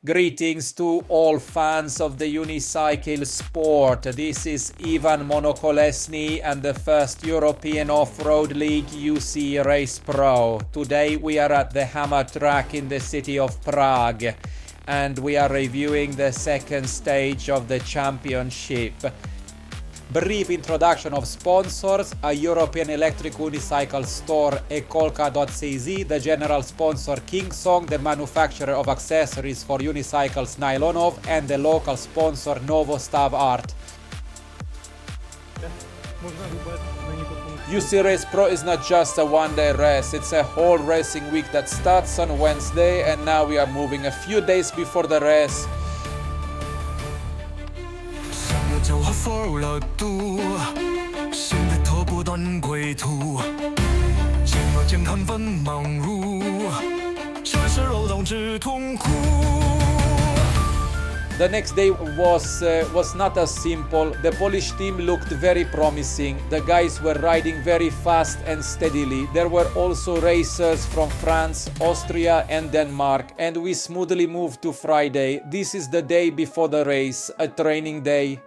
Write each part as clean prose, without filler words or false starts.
Greetings to all fans of the unicycle sport. This is Ivan Monokolesny and the first European Off-Road League UC Race Pro. Today we are at the Hammer track in the city of Prague and we are reviewing the second stage of the championship. Brief introduction of sponsors: a European electric unicycle store EKOLKA.cz, the general sponsor KingSong, the manufacturer of accessories for unicycles Nylonov, and the local sponsor Novostav Art. UC Race Pro is not just a one-day race, it's a whole racing week that starts on Wednesday, and now we are moving a few days before the race. The next day was not as simple. The Polish team looked very promising. The guys were riding very fast and steadily. There were also racers from France, Austria and Denmark, and we smoothly moved to Friday. This is the day before the race, a training day.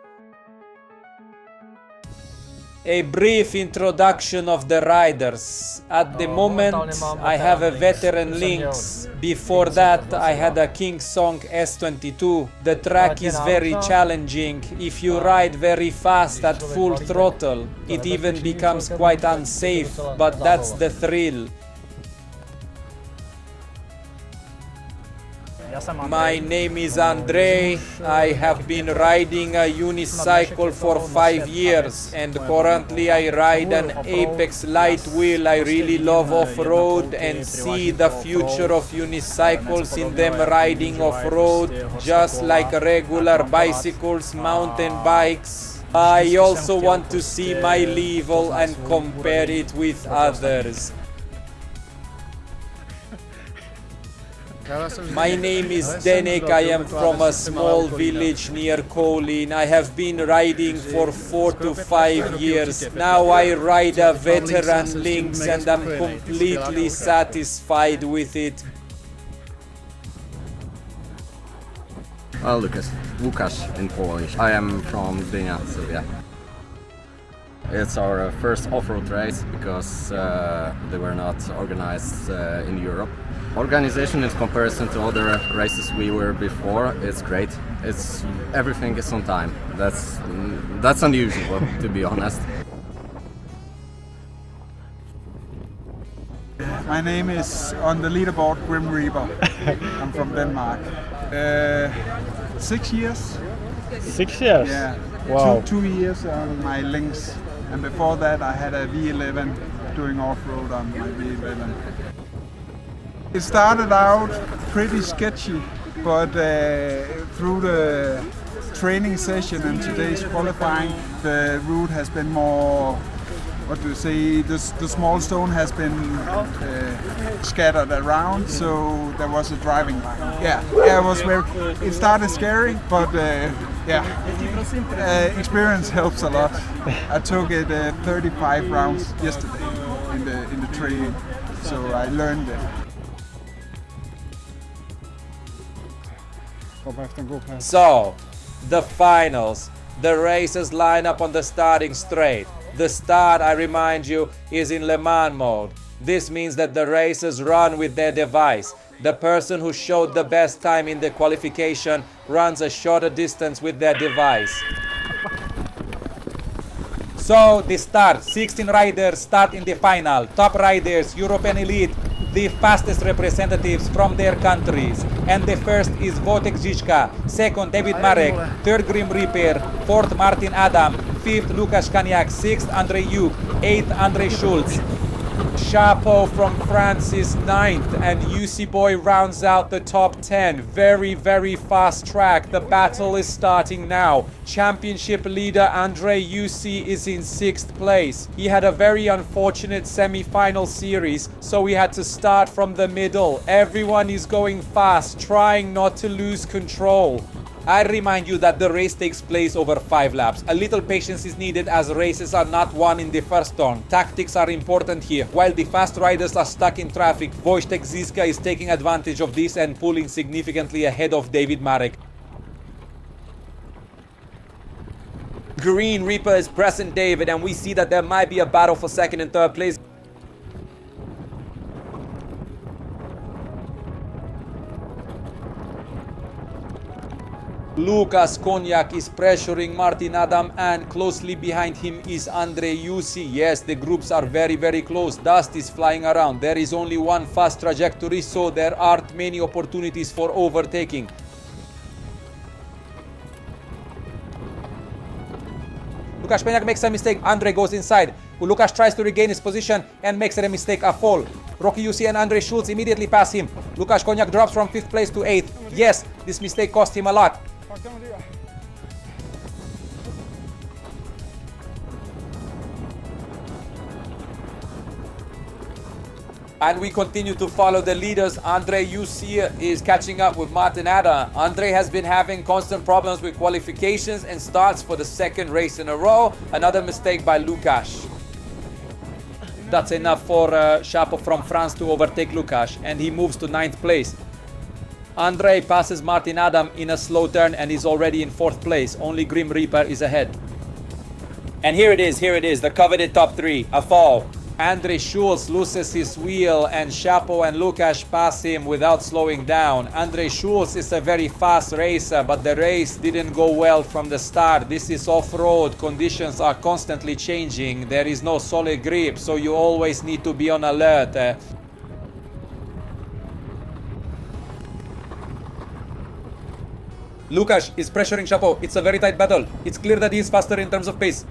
A brief introduction of the riders. At the moment I have a veteran Lynx. Before that I had a KingSong S22. The track is very challenging. If you ride very fast at full throttle, it even becomes quite unsafe, but that's the thrill. My name is Andrei. I have been riding a unicycle for 5 years and currently I ride an Apex light wheel. I really love off-road and see the future of unicycles in them riding off-road just like regular bicycles, mountain bikes. I also want to see my level and compare it with others. My name is Denek, I am from a small village near Kolin. I have been riding for 4 to 5 years. Now I ride a veteran Lynx and I'm completely satisfied with it. Łukasz in Polish. I am from Gdynia, so yeah. It's our first off-road race because they were not organized in Europe. Organization in comparison to other races we were before, it's great. Everything is on time. That's unusual, to be honest. My name is on the leaderboard Grim Reaper. I'm from Denmark. 6 years. 6 years? Yeah. Wow. Two years on my Lynx. And before that I had a V11 doing off-road on my V11. It started out pretty sketchy, but through the training session and today's qualifying, the route has been more, what do you say, the small stone has been scattered around, so there was a driving line. Yeah, it was it started scary, but experience helps a lot. I took it 35 rounds yesterday in the training, so I learned it. So, the finals. The races line up on the starting straight. The start, I remind you, is in Le Mans mode. This means that the racers run with their device. The person who showed the best time in the qualification runs a shorter distance with their device. So, the start. 16 riders start in the final. Top riders, European Elite, the fastest representatives from their countries. And the first is Wojtek Zichka, second David Marek, third Grim Reaper, fourth Martin Adam, fifth Lukasz Kaniak, sixth Andrei Yuk, eighth Andrei Schulz. Chapeau from France is 9th and UC Boy rounds out the top 10. Very, very fast track. The battle is starting now. Championship leader Andrei UC is in 6th place. He had a very unfortunate semi-final series, so we had to start from the middle. Everyone is going fast, trying not to lose control. I remind you that the race takes place over 5 laps. A little patience is needed as races are not won in the first turn. Tactics are important here. While the fast riders are stuck in traffic, Wojtek Ziska is taking advantage of this and pulling significantly ahead of David Marek. Green Reaper is pressing David, and we see that there might be a battle for second and third place. Lukas Konyak is pressuring Martin Adam, and closely behind him is Andrei Yusi. Yes, the groups are very close. Dust is flying around. There is only one fast trajectory, so there aren't many opportunities for overtaking. Lukas Konyak makes a mistake. Andrei goes inside. Lukas tries to regain his position and makes a mistake, a fall. Rocky Yusi and Andrei Schulz immediately pass him. Lukas Konyak drops from 5th place to 8th. Yes, this mistake cost him a lot. And we continue to follow the leaders. Andrei Yusi is catching up with Martin Ada. Andrei has been having constant problems with qualifications and starts for the 2nd race in a row. Another mistake by Lukas. That's enough for Chapo from France to overtake Lukas, and he moves to 9th place. Andrei passes Martin Adam in a slow turn and is already in 4th place. Only Grim Reaper is ahead. And here it is, the coveted top 3, a fall. Andrei Schulz loses his wheel and Chapo and Lukas pass him without slowing down. Andrei Schulz is a very fast racer, but the race didn't go well from the start. This is off-road, conditions are constantly changing, there is no solid grip, so you always need to be on alert. Lukas is pressuring Chapo. It's a very tight battle. It's clear that he is faster in terms of pace.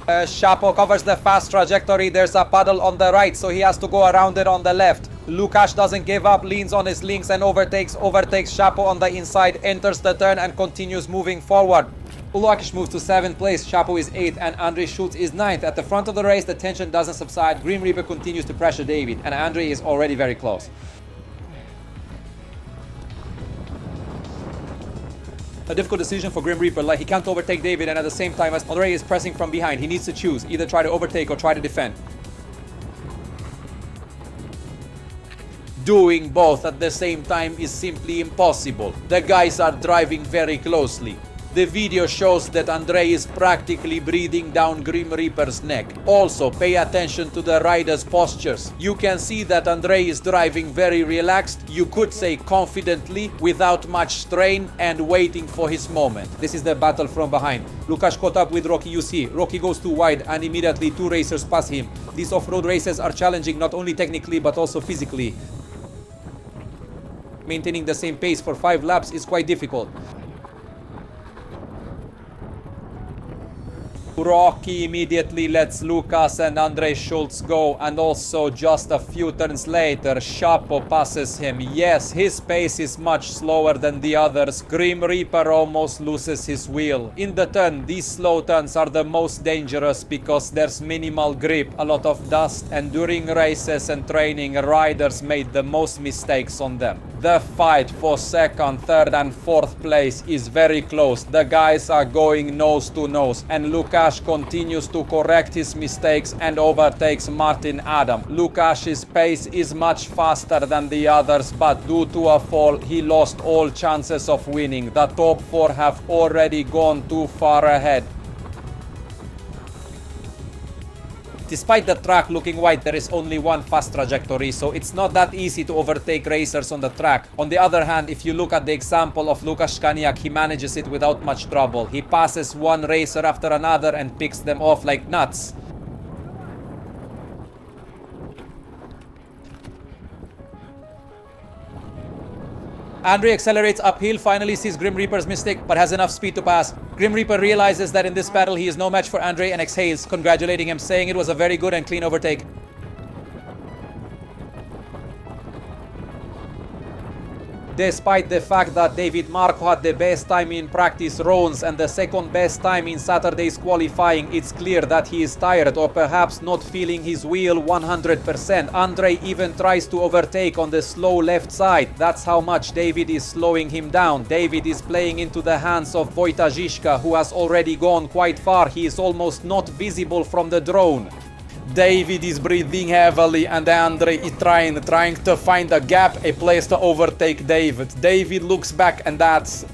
Chapo covers the fast trajectory. There's a puddle on the right, so he has to go around it on the left. Lukas doesn't give up, leans on his links and overtakes Chapo on the inside, enters the turn and continues moving forward. Lukas moves to 7th place, Chapo is 8th and Andrei Schulz is 9th. At the front of the race, the tension doesn't subside. Grim Reaper continues to pressure David and Andrei is already very close. A difficult decision for Grim Reaper, like he can't overtake David and at the same time as Andrei is pressing from behind, he needs to choose, either try to overtake or try to defend. Doing both at the same time is simply impossible. The guys are driving very closely. The video shows that Andrei is practically breathing down Grim Reaper's neck. Also, pay attention to the rider's postures. You can see that Andrei is driving very relaxed, you could say confidently, without much strain and waiting for his moment. This is the battle from behind. Lukas caught up with Rocky Yusi. Rocky goes too wide and immediately 2 racers pass him. These off-road races are challenging not only technically but also physically. Maintaining the same pace for 5 laps is quite difficult. Rocky immediately lets Lukas and Andrei Schulz go, and also just a few turns later Chapo passes him. Yes, his pace is much slower than the others. Grim Reaper almost loses his wheel. In the turn, these slow turns are the most dangerous because there's minimal grip, a lot of dust, and during races and training riders made the most mistakes on them. The fight for 2nd, 3rd and 4th place is very close. The guys are going nose to nose and Lukas continues to correct his mistakes and overtakes Martin Adam. Lukas's pace is much faster than the others, but due to a fall he lost all chances of winning. The top 4 have already gone too far ahead. Despite the track looking wide, there is only one fast trajectory, so it's not that easy to overtake racers on the track. On the other hand, if you look at the example of Lukas Konyak, he manages it without much trouble. He passes one racer after another and picks them off like nuts. Andrei accelerates uphill, finally sees Grim Reaper's mistake, but has enough speed to pass. Grim Reaper realizes that in this battle he is no match for Andrei and exhales, congratulating him, saying it was a very good and clean overtake. Despite the fact that David Marco had the best time in practice rounds and the second best time in Saturday's qualifying, it's clear that he is tired or perhaps not feeling his wheel 100%. Andre even tries to overtake on the slow left side. That's how much David is slowing him down. David is playing into the hands of Wojta Ziszka, who has already gone quite far. He is almost not visible from the drone. David is breathing heavily and Andre is trying to find a gap, a place to overtake David. David looks back and that's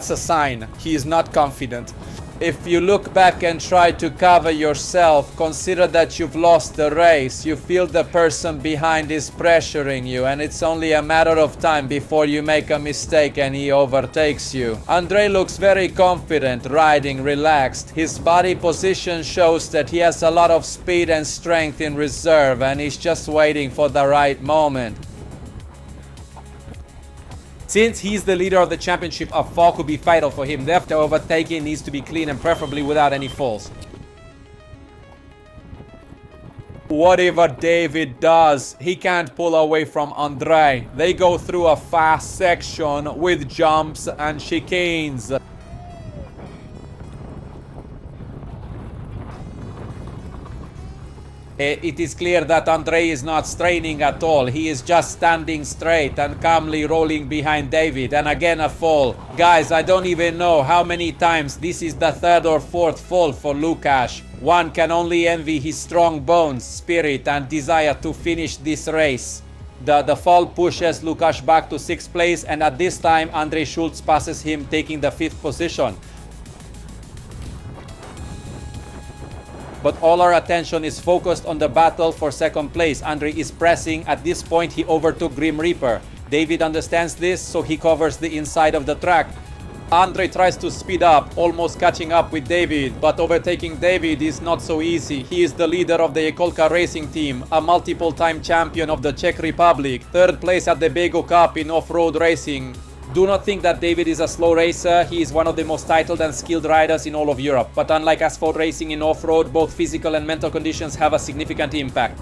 a sign he is not confident. If you look back and try to cover yourself, consider that you've lost the race. You feel the person behind is pressuring you and it's only a matter of time before you make a mistake and he overtakes you. Andre looks very confident, riding relaxed. His body position shows that he has a lot of speed and strength in reserve and he's just waiting for the right moment. Since he's the leader of the championship, a fall could be fatal for him. Therefore, overtaking needs to be clean and preferably without any falls. Whatever David does, he can't pull away from Andre. They go through a fast section with jumps and chicanes. It is clear that Andre is not straining at all. He is just standing straight and calmly rolling behind David. And again a fall. Guys, I don't even know how many times this is the third or fourth fall for Lukáš. One can only envy his strong bones, spirit and desire to finish this race. The fall pushes Lukáš back to 6th place and at this time Andrej Schulz passes him, taking the 5th position. But all our attention is focused on the battle for 2nd place. Andre is pressing. At this point, he overtook Grim Reaper. David understands this, so he covers the inside of the track. Andre tries to speed up, almost catching up with David, but overtaking David is not so easy. He is the leader of the EKOLKA racing team, a multiple-time champion of the Czech Republic, 3rd place at the Bego Cup in off-road racing. Do not think that David is a slow racer. He is one of the most titled and skilled riders in all of Europe. But unlike asphalt racing in off-road, both physical and mental conditions have a significant impact.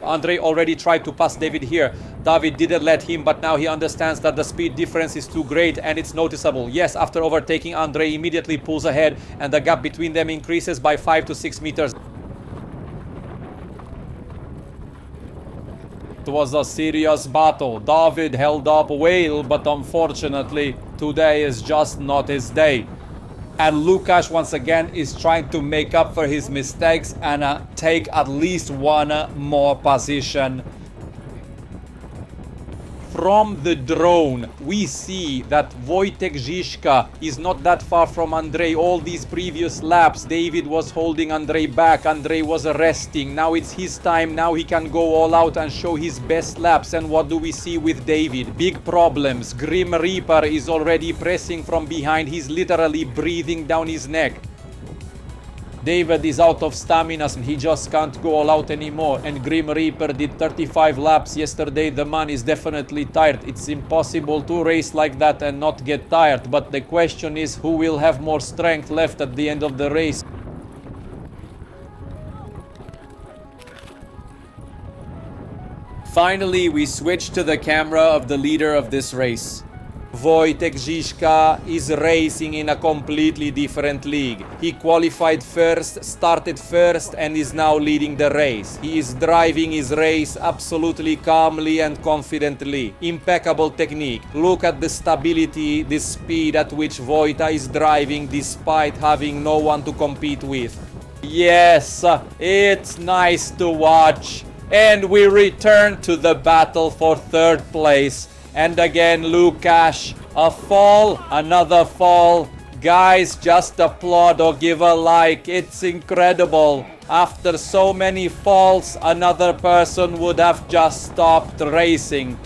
Andre already tried to pass David here. David didn't let him, but now he understands that the speed difference is too great and it's noticeable. Yes, after overtaking, Andre immediately pulls ahead and the gap between them increases by 5 to 6 meters. It was a serious battle. David held up well, but unfortunately, today is just not his day. And Lukáš once again is trying to make up for his mistakes and take at least one more position. From the drone, we see that Wojtek Ziszka is not that far from Andre. All these previous laps, David was holding Andre back. Andre was resting. Now it's his time. Now he can go all out and show his best laps. And what do we see with David? Big problems. Grim Reaper is already pressing from behind. He's literally breathing down his neck. David is out of stamina and he just can't go all out anymore. And Grim Reaper did 35 laps yesterday. The man is definitely tired. It's impossible to race like that and not get tired. But the question is, who will have more strength left at the end of the race? Finally, we switch to the camera of the leader of this race. Wojtek Ziszka is racing in a completely different league. He qualified first, started first, and is now leading the race. He is driving his race absolutely calmly and confidently. Impeccable technique. Look at the stability, the speed at which Wojta is driving despite having no one to compete with. Yes, it's nice to watch. And we return to the battle for 3rd place. And again, Lukáš, a fall, another fall. Guys, just applaud or give a like. It's incredible. After so many falls, another person would have just stopped racing.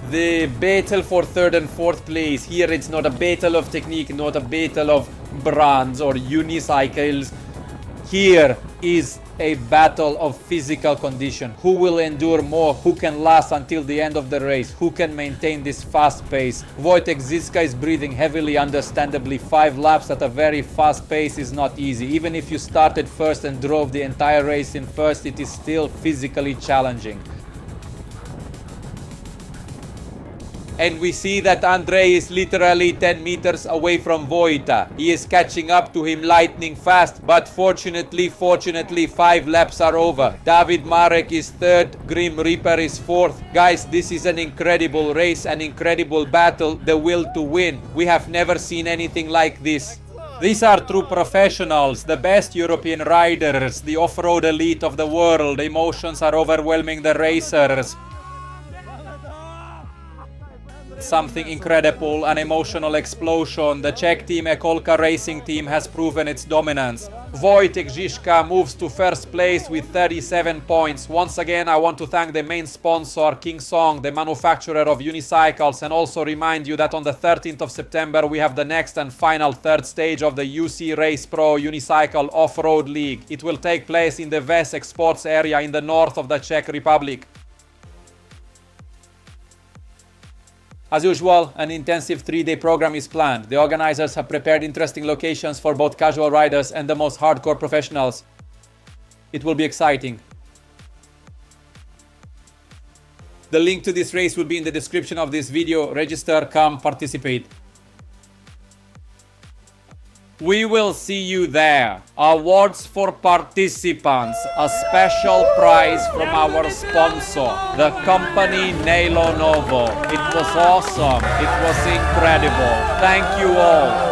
The battle for 3rd and 4th place. Here it's not a battle of technique, not a battle of brands or unicycles. Here is a battle of physical condition. Who will endure more? Who can last until the end of the race? Who can maintain this fast pace? Wojtek Ziska is breathing heavily, understandably. 5 laps at a very fast pace is not easy. Even if you started first and drove the entire race in first, it is still physically challenging. And we see that Andrei is literally 10 meters away from Vojta. He is catching up to him lightning fast, but fortunately 5 laps are over. David Marek is 3rd, Grim Reaper is 4th. Guys, this is an incredible race, an incredible battle, the will to win. We have never seen anything like this. These are true professionals, the best European riders, the off-road elite of the world. Emotions are overwhelming the racers. Something incredible, an emotional explosion. The Czech team EKOLKA racing team has proven its dominance. Wojtek Ziska moves to first place with 37 points. Once again, I want to thank the main sponsor, KingSong, the manufacturer of unicycles, and also remind you that on the 13th of September we have the next and final 3rd stage of the UC Race Pro Unicycle Off-Road League. It will take place in the Vesek sports area in the north of the Czech Republic. As usual, an intensive 3-day program is planned. The organizers have prepared interesting locations for both casual riders and the most hardcore professionals. It will be exciting. The link to this race will be in the description of this video. Register, come, participate. We will see you there. Awards for participants. A special prize from our sponsor, the company Nelo Novo. It was awesome. It was incredible. Thank you all.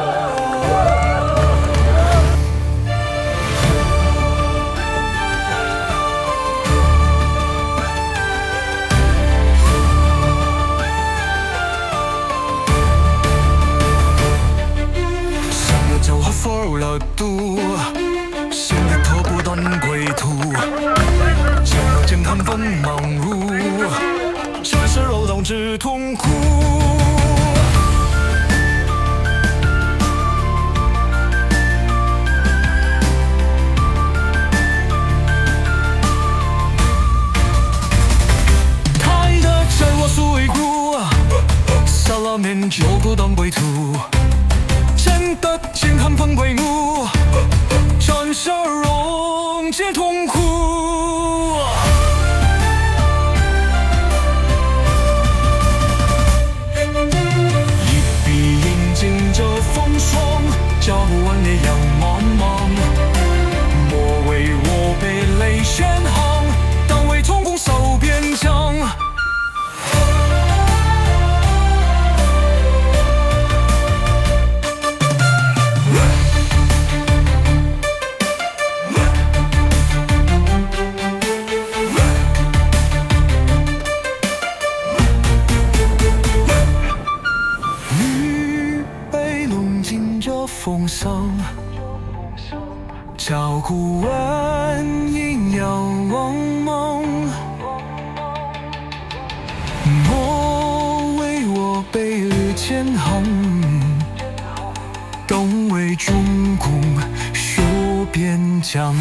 Gotway 中共修边疆。